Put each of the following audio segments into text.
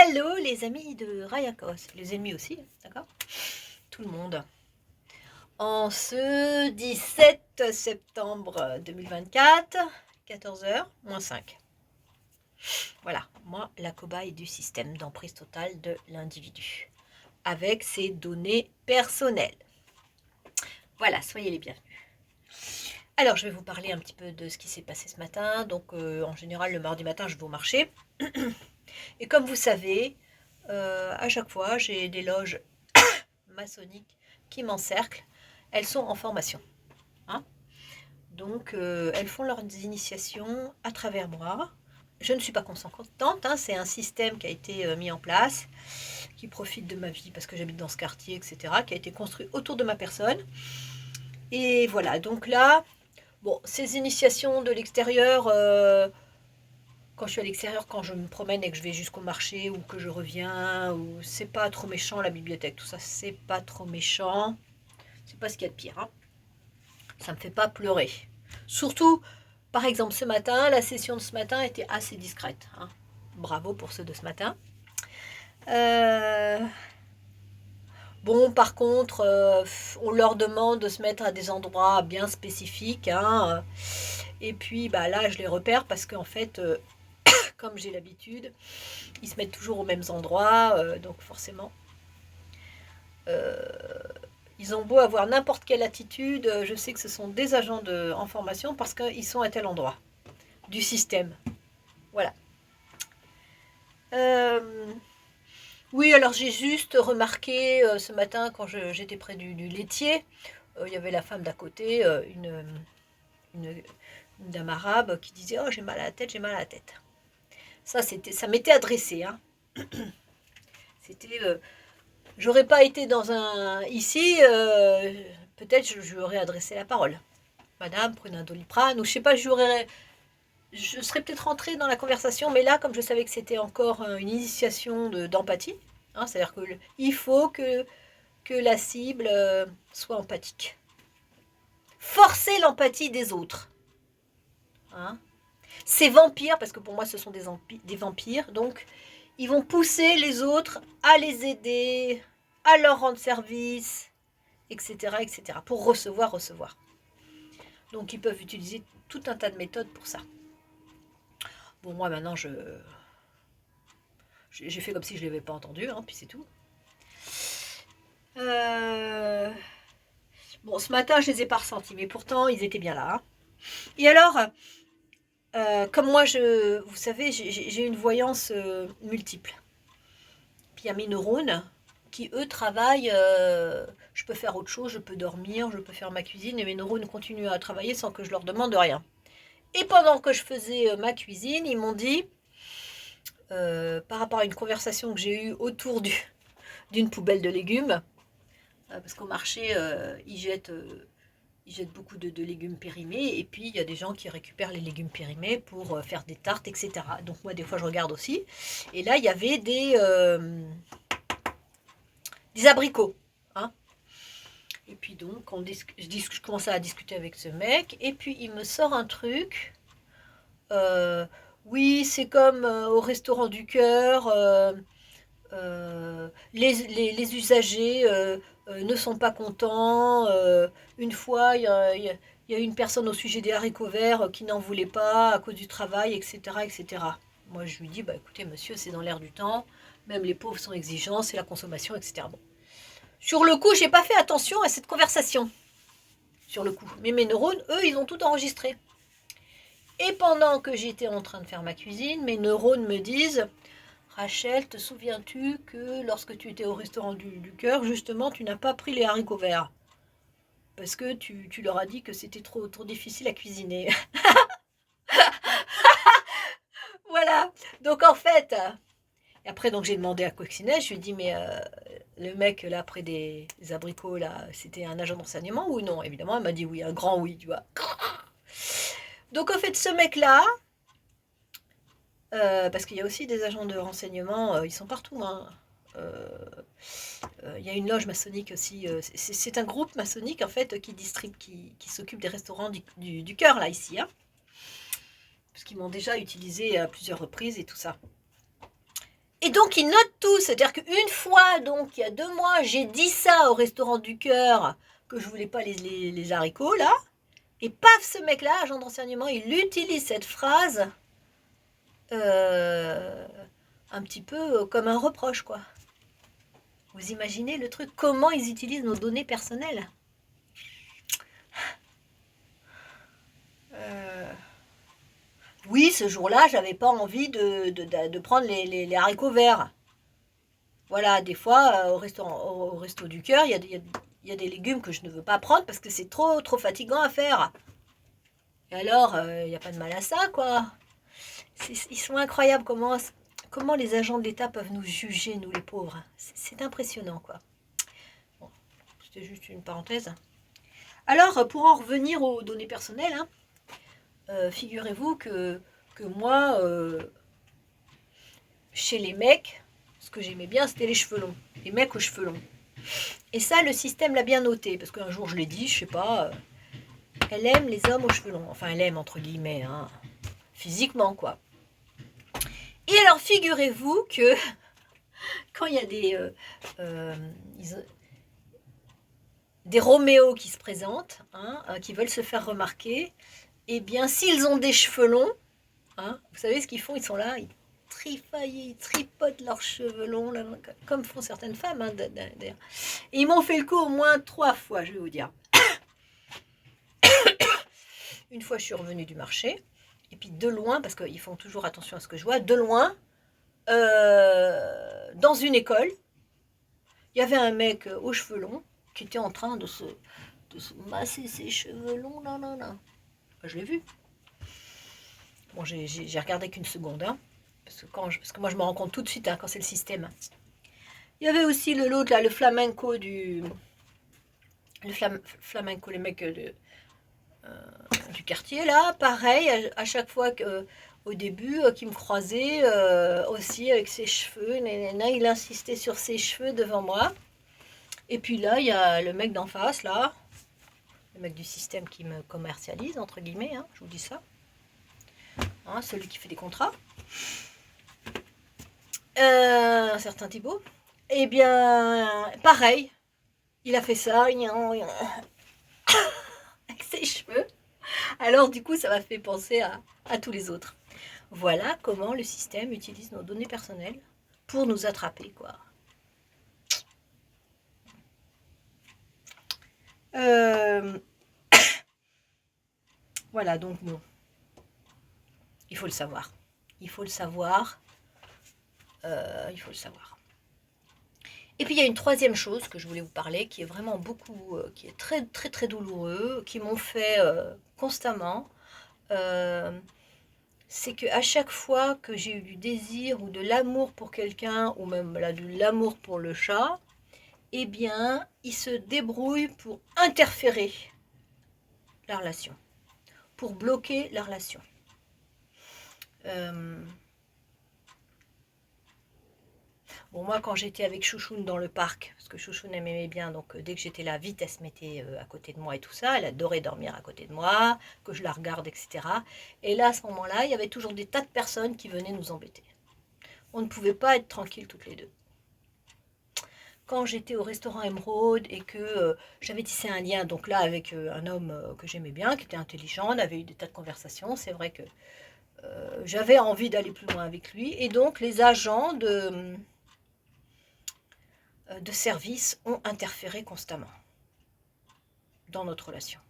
Hello les amis de Rayakos, les ennemis aussi, d'accord? Tout le monde. En ce 17 septembre 2024, 14h, moins 5. Voilà, moi la cobaye du système d'emprise totale de l'individu, avec ses données personnelles. Voilà, soyez les bienvenus. Alors, je vais vous parler un petit peu de ce qui s'est passé ce matin. Donc, en général, le mardi matin, je vais au marché. Et comme vous savez, à chaque fois, j'ai des loges maçonniques qui m'encerclent. Elles sont en formation. Hein, donc, elles font leurs initiations à travers moi. Je ne suis pas consentante, hein, c'est un système qui a été mis en place, qui profite de ma vie parce que j'habite dans ce quartier, etc., qui a été construit autour de ma personne. Et voilà, donc là, bon, ces initiations de l'extérieur, quand je suis à l'extérieur, quand je me promène et que je vais jusqu'au marché ou que je reviens, ou c'est pas trop méchant la bibliothèque, tout ça, c'est pas trop méchant. C'est pas ce qu'il y a de pire, hein. Ça me fait pas pleurer. Surtout, par exemple, ce matin, la session de ce matin était assez discrète, hein. Bravo pour ceux de ce matin. Bon, par contre, on leur demande de se mettre à des endroits bien spécifiques, hein. Et puis, bah, là, je les repère parce qu'en fait, comme j'ai l'habitude, ils se mettent toujours aux mêmes endroits, donc forcément, ils ont beau avoir n'importe quelle attitude, je sais que ce sont des agents en formation parce qu'ils sont à tel endroit du système. Voilà. Oui, alors j'ai juste remarqué ce matin quand j'étais près du laitier, il y avait la femme d'à côté, une dame arabe qui disait oh j'ai mal à la tête, j'ai mal à la tête. Ça m'était adressé, hein. C'était, j'aurais pas été dans un ici, peut-être je lui aurais adressé la parole. Madame, prenez un Doliprane, ou je sais pas, je serais peut-être rentrée dans la conversation, mais là, comme je savais que c'était encore une initiation d'empathie, hein, c'est-à-dire qu'il faut que la cible soit empathique. Forcer l'empathie des autres. Hein. Ces vampires, parce que pour moi ce sont des vampires, donc ils vont pousser les autres à les aider, à leur rendre service, etc., etc., pour recevoir. Donc ils peuvent utiliser tout un tas de méthodes pour ça. Bon, moi maintenant j'ai fait comme si je ne l'avais pas entendu, hein, puis c'est tout. Bon, ce matin je les ai pas ressentis, mais pourtant ils étaient bien là. Hein. Et alors, comme moi, vous savez, j'ai une voyance multiple. Puis il y a mes neurones qui, eux, travaillent. Je peux faire autre chose, je peux dormir, je peux faire ma cuisine, et mes neurones continuent à travailler sans que je leur demande rien. Et pendant que je faisais ma cuisine, ils m'ont dit, par rapport à une conversation que j'ai eue autour d'une poubelle de légumes, parce qu'au marché, ils jettent beaucoup de légumes périmés, et puis il y a des gens qui récupèrent les légumes périmés pour faire des tartes, etc. Donc moi, des fois, je regarde aussi. Et là, il y avait des abricots. Hein. Et puis donc, je commençais à discuter avec ce mec, et puis il me sort un truc. Oui, c'est comme au restaurant du cœur. Les usagers ne sont pas contents. Une fois, il y a une personne au sujet des haricots verts qui n'en voulait pas à cause du travail, etc., etc. Moi, je lui dis, bah écoutez, monsieur, c'est dans l'air du temps. Même les pauvres sont exigeants, c'est la consommation, etc. Bon. Sur le coup, j'ai pas fait attention à cette conversation. Sur le coup. Mais mes neurones, eux, ils ont tout enregistré. Et pendant que j'étais en train de faire ma cuisine, mes neurones me disent Rachel, te souviens-tu que lorsque tu étais au restaurant du cœur, justement, tu n'as pas pris les haricots verts parce que tu leur as dit que c'était trop difficile à cuisiner. Voilà. Donc en fait, et après donc j'ai demandé à Coccinelle, je lui ai dit mais le mec là près des abricots là, c'était un agent d'enseignement ou non? Évidemment, elle m'a dit oui, un grand oui, tu vois. Donc en fait, ce mec là, parce qu'il y a aussi des agents de renseignement, ils sont partout. Hein. Il y a une loge maçonnique aussi. C'est un groupe maçonnique en fait qui s'occupe des restaurants du cœur là ici. Hein, parce qu'ils m'ont déjà utilisé à plusieurs reprises et tout ça. Et donc, il note tout. C'est-à-dire qu'une fois, donc, il y a 2 mois, j'ai dit ça au restaurant du cœur, que je voulais pas les haricots, là. Et paf, ce mec-là, agent d'enseignement, il utilise cette phrase euh, un petit peu comme un reproche, quoi. Vous imaginez le truc? Comment ils utilisent nos données personnelles? euh, Oui, ce jour-là, j'avais pas envie de prendre les haricots verts. Voilà, des fois, au resto du cœur, il y a des légumes que je ne veux pas prendre parce que c'est trop fatigant à faire. Et alors, il n'y a pas de mal à ça, quoi. Ils sont incroyables comment les agents de l'État peuvent nous juger, nous les pauvres. C'est impressionnant, quoi. Bon, c'était juste une parenthèse. Alors, pour en revenir aux données personnelles, hein, figurez-vous que moi, chez les mecs, ce que j'aimais bien, c'était les cheveux longs. Les mecs aux cheveux longs. Et ça, le système l'a bien noté, parce qu'un jour, je l'ai dit, je sais pas, elle aime les hommes aux cheveux longs. Enfin, elle aime, entre guillemets, hein, physiquement, quoi. Et alors, figurez-vous que quand il y a des Roméos qui se présentent, hein, qui veulent se faire remarquer, eh bien, s'ils ont des cheveux longs, hein, vous savez ce qu'ils font? Ils sont là, ils trifaillent, ils tripotent leurs cheveux longs, là, comme font certaines femmes, hein, d'ailleurs. Et ils m'ont fait le coup au moins 3 fois, je vais vous dire. Une fois, je suis revenue du marché, et puis de loin, parce qu'ils font toujours attention à ce que je vois, de loin, dans une école, il y avait un mec aux cheveux longs qui était en train de se masser ses cheveux longs, là, là, là. Je l'ai vu. Bon, j'ai regardé qu'une seconde, hein, parce que moi, je me rends compte tout de suite, hein, quand c'est le système. Il y avait aussi l'autre, là, le flamenco flamenco, les mecs du quartier, là, pareil, à chaque fois au début, qui me croisait aussi avec ses cheveux, il insistait sur ses cheveux devant moi. Et puis là, il y a le mec d'en face, là, le mec du système qui me commercialise, entre guillemets, hein, je vous dis ça, hein, celui qui fait des contrats, un certain Thibaut. Eh bien, pareil, il a fait ça, avec ses cheveux. Alors du coup, ça m'a fait penser à tous les autres. Voilà comment le système utilise nos données personnelles pour nous attraper, quoi. Voilà, donc bon, il faut le savoir. Il faut le savoir. Il faut le savoir. Et puis il y a une troisième chose que je voulais vous parler, qui est vraiment qui est très douloureux, qui m'ont fait constamment. C'est qu'à chaque fois que j'ai eu du désir ou de l'amour pour quelqu'un, ou même là, de l'amour pour le chat, eh bien, il se débrouille pour interférer la relation, pour bloquer la relation. Bon, moi, quand j'étais avec Chouchoune dans le parc, parce que Chouchoune elle m'aimait bien, donc dès que j'étais là, vite, elle se mettait à côté de moi et tout ça. Elle adorait dormir à côté de moi, que je la regarde, etc. Et là, à ce moment-là, il y avait toujours des tas de personnes qui venaient nous embêter. On ne pouvait pas être tranquilles toutes les deux. Quand j'étais au restaurant Emeraude et que j'avais tissé un lien, donc là, avec un homme que j'aimais bien, qui était intelligent, on avait eu des tas de conversations, c'est vrai que j'avais envie d'aller plus loin avec lui. Et donc, les agents de service ont interféré constamment dans notre relation.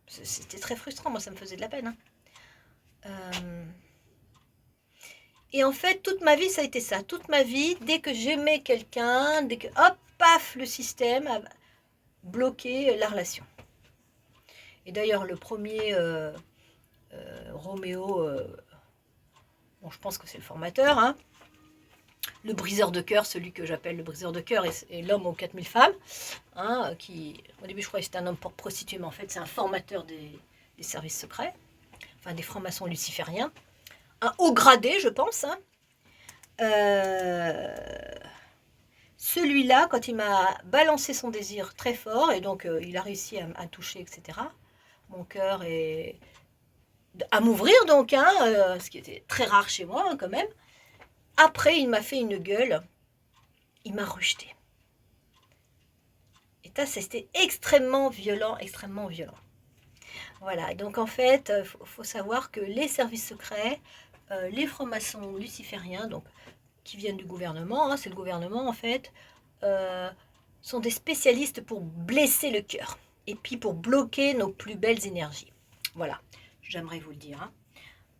C'était très frustrant, moi ça me faisait de la peine. Hein. Et en fait, toute ma vie, ça a été ça. Toute ma vie, dès que j'aimais quelqu'un, dès que, hop, paf, le système a bloqué la relation. Et d'ailleurs, le premier Roméo, bon, je pense que c'est le formateur, hein, le briseur de cœur, celui que j'appelle le briseur de cœur, et l'homme aux 4000 femmes, hein, qui, au début, je croyais que c'était un homme pour prostituer, mais en fait, c'est un formateur des services secrets, enfin, des francs-maçons lucifériens, un haut gradé, je pense. Hein. Celui-là, quand il m'a balancé son désir très fort, et donc il a réussi à toucher, etc., mon cœur à m'ouvrir, donc, hein, ce qui était très rare chez moi, hein, quand même. Après, il m'a fait une gueule. Il m'a rejeté. Et ça, c'était extrêmement violent, extrêmement violent. Voilà, donc en fait, faut savoir que les services secrets, les francs-maçons lucifériens, donc qui viennent du gouvernement, hein, c'est le gouvernement en fait, euh, sont des spécialistes pour blesser le cœur et puis pour bloquer nos plus belles énergies. Voilà, j'aimerais vous le dire.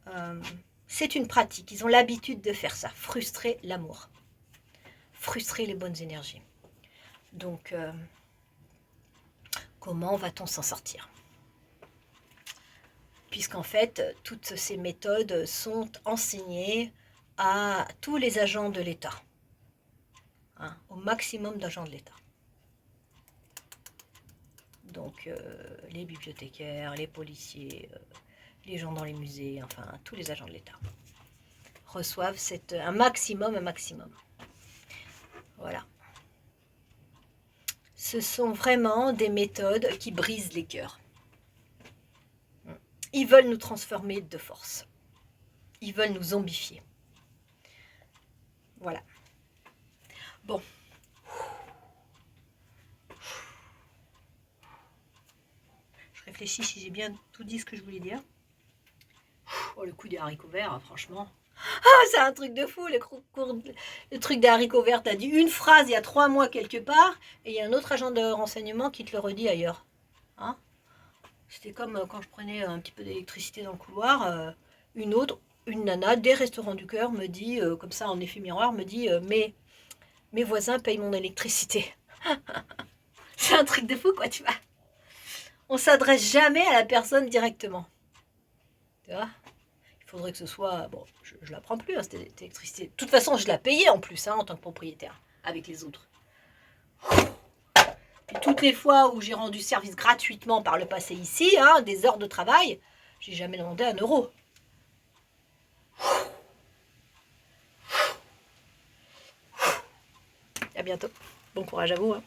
Hein. C'est une pratique, ils ont l'habitude de faire ça, frustrer l'amour, frustrer les bonnes énergies. Donc, comment va-t-on s'en sortir? Puisqu'en fait, toutes ces méthodes sont enseignées à tous les agents de l'État, hein, au maximum d'agents de l'État. Donc, les bibliothécaires, les policiers, les gens dans les musées, enfin, tous les agents de l'État reçoivent un maximum. Voilà. Ce sont vraiment des méthodes qui brisent les cœurs. Ils veulent nous transformer de force. Ils veulent nous zombifier. Voilà. Bon. Je réfléchis si j'ai bien tout dit ce que je voulais dire. Oh, le coup des haricots verts, franchement. Ah, c'est un truc de fou, le truc des haricots verts. T'as dit une phrase il y a 3 mois quelque part, et il y a un autre agent de renseignement qui te le redit ailleurs. Hein? C'était comme quand je prenais un petit peu d'électricité dans le couloir, une nana des Restaurants du Cœur me dit, comme ça en effet miroir, me dit mes voisins payent mon électricité. C'est un truc de fou, quoi, tu vois. On s'adresse jamais à la personne directement. Tu vois? Il faudrait que ce soit... Bon, je la prends plus, hein, cette électricité. De toute façon, je la payais en plus, hein, en tant que propriétaire, avec les autres. Puis toutes les fois où j'ai rendu service gratuitement par le passé ici, hein, des heures de travail, j'ai jamais demandé 1 euro. À bientôt. Bon courage à vous. Hein.